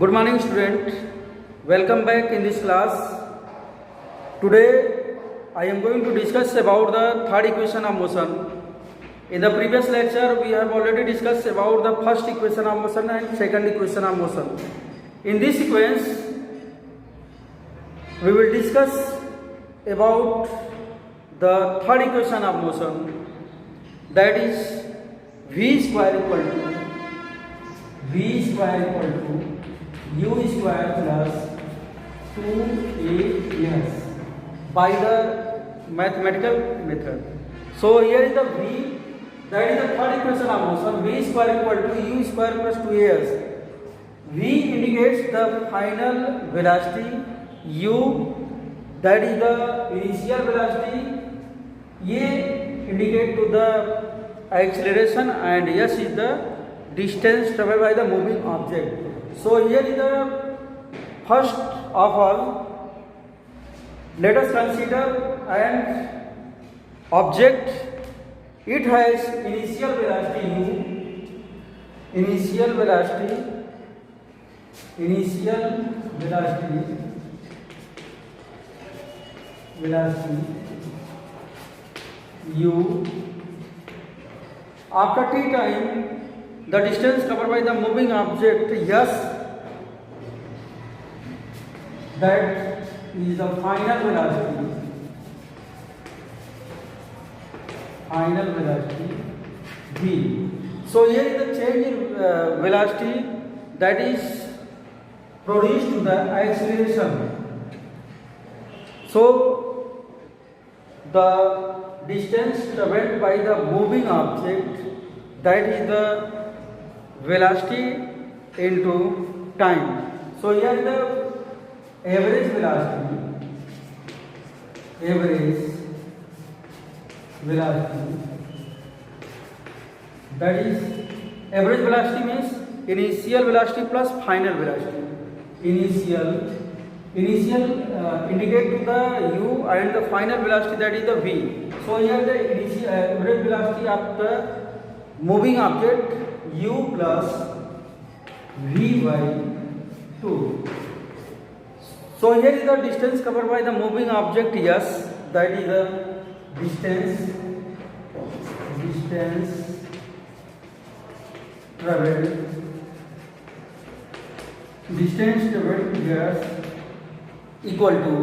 Good morning student, welcome back in this class. Today I am going to discuss about the third equation of motion. In the previous lecture we have already discussed about the first equation of motion and second equation of motion. In this sequence we will discuss about the third equation of motion, that is v square equal to u square plus 2as by the mathematical method. So here is the v, that is the third equation of motion, v square equal to u square plus 2as. V indicates the final velocity, u that is the initial velocity, a indicate to the acceleration, and s is the distance traveled by the moving object. So here is the first of all, let us consider an object. It has initial velocity u, initial velocity u. After t time, the distance covered by the moving object s, that is the final velocity v. So here is the change in velocity that is produced to the acceleration. So the distance traveled by the moving object, that is the velocity into time. So here is the average velocity, that is average velocity means initial velocity plus final velocity. Initial indicate to the u, and the final velocity, that is the v. So here the initial average velocity of the moving object u plus v by 2. So here is the distance covered by the moving object s, that is the distance traveled s equal to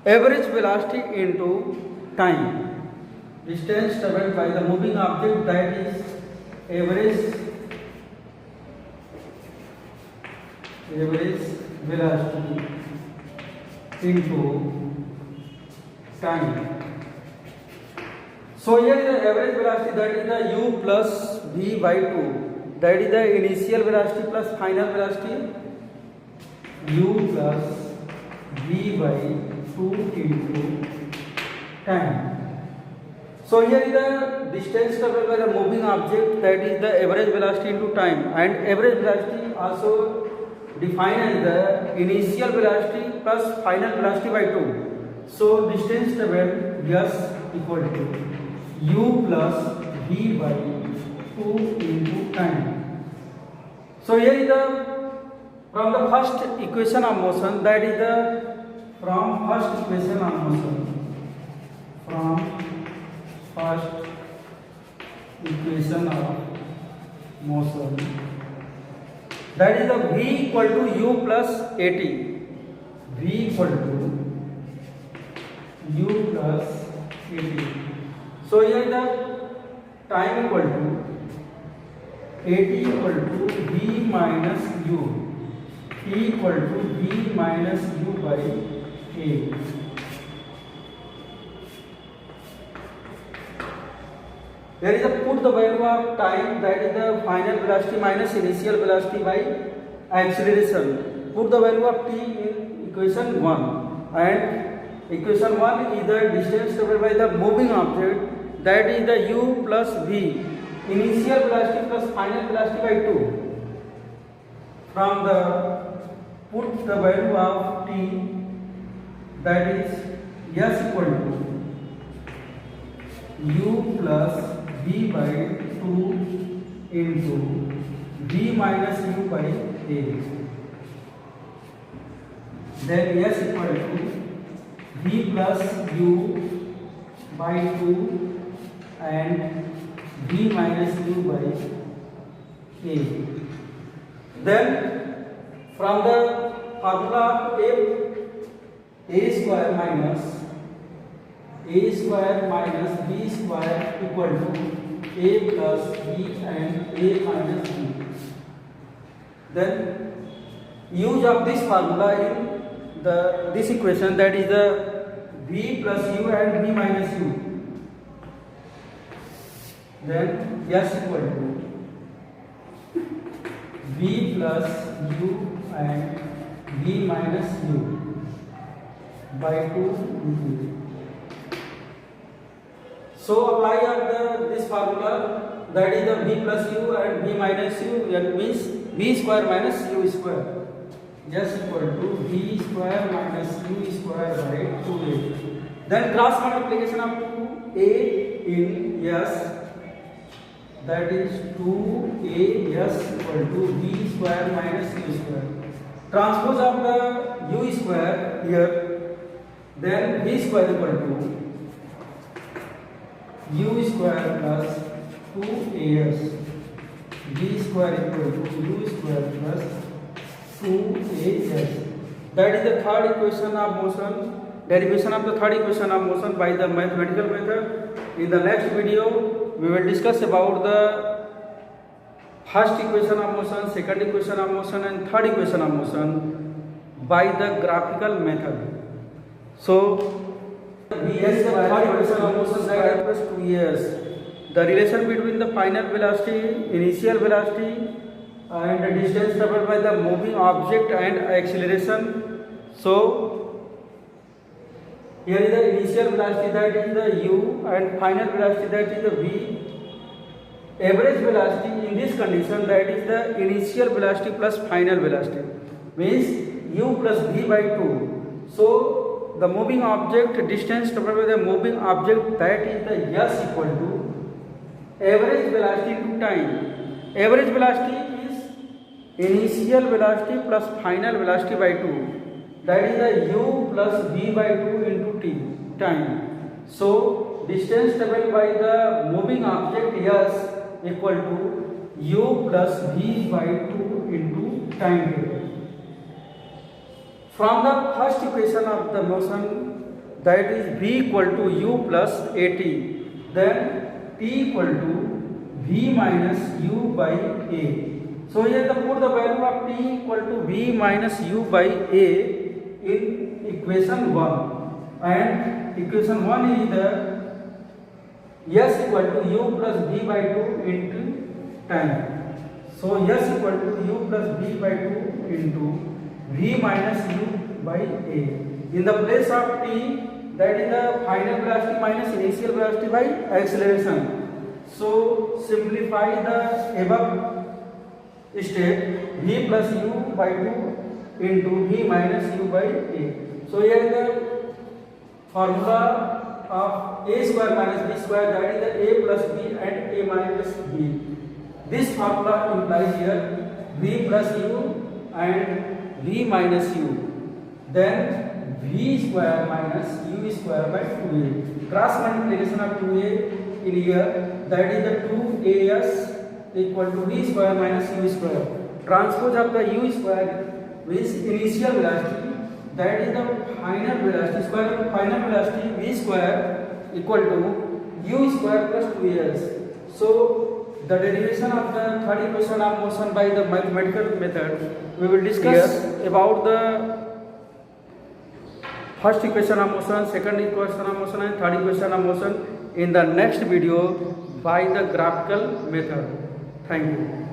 average velocity into time. Distance traveled by the moving object, that is average velocity into time. So here is the average velocity, that is the u plus v by 2, that is the initial velocity plus final velocity, u plus v by 2 into time. So here is the distance covered by the moving object, that is the average velocity into time, and average velocity also defined as the initial velocity plus final velocity by 2. So distance traveled s equal to u plus v by 2 into time. So here is the from the first equation of motion, that is the from first equation of motion, that is the v equal to u plus at, v equal to u plus at. So here the time equal to at equal to v minus u, t equal to v minus u by a. There is a put the value of time, that is the final velocity minus initial velocity by acceleration. Put the value of t in equation 1, and equation 1 is the distance covered by the moving object, that is the u plus v, initial velocity plus final velocity by 2. From the put the value of t, that is s equal to u plus v by 2 into v minus u by a. then S equal to V plus U by 2 and V minus U by A. Then from the formula A square minus B square equal to A plus B and A minus B. Then use of this formula in this equation, that is the V plus U and V minus U. Then S equal to V plus U and V minus U by 2 into A. So apply of this formula, that is the V plus U and V minus U, that means V square minus U square. S equal to V square minus U square by 2A. Then cross multiplication of 2A in S, that is 2AS equal to V square minus U square. Transpose of the U square here, then V square equal to U square plus 2AS, V square equal to U square plus 2AS. That is the third equation of motion, derivation of the third equation of motion by the mathematical method. In the next video, we will discuss about the first equation of motion, second equation of motion and third equation of motion by the graphical method. So Vs, the third equation of motion, that equals 2s. The relation between the final velocity, initial velocity and the distance traveled by the moving object and acceleration. So here is the initial velocity, that is the U, and final velocity, that is the V. Average velocity in this condition, that is the initial velocity plus final velocity, means U plus V by 2. So the moving object distance traveled by the moving object, that is the S equal to average velocity into time. Average velocity is initial velocity plus final velocity by 2. That is the U plus V by 2 into t, time. So distance traveled by the moving object S equal to U plus V by 2 into time. From the first equation of the motion, that is V equal to U plus AT, then T equal to V minus U by A. So here the put the value of T equal to V minus U by A in equation 1, and equation 1 is the S equal to U plus V by 2 into time. So S equal to U plus V by 2 into V minus U by A. In the place of T, that is the final velocity minus initial velocity by acceleration. So simplify the above step, V plus U by 2 into V minus U by A. So here is the formula of A square minus B square, that is the A plus B and A minus B. This formula implies here V plus U and V minus U. Then V square minus U square by 2A. Cross multiplication of 2A in here, that is the 2AS equal to V square minus U square. Transpose of the U square with initial velocity, that is the final velocity, square of final velocity V square equal to U square plus 2AS. So the derivation of the third equation of motion by the mathematical method, we will discuss about the first equation of motion, second equation of motion and third equation of motion in the next video by the graphical method. Thank you.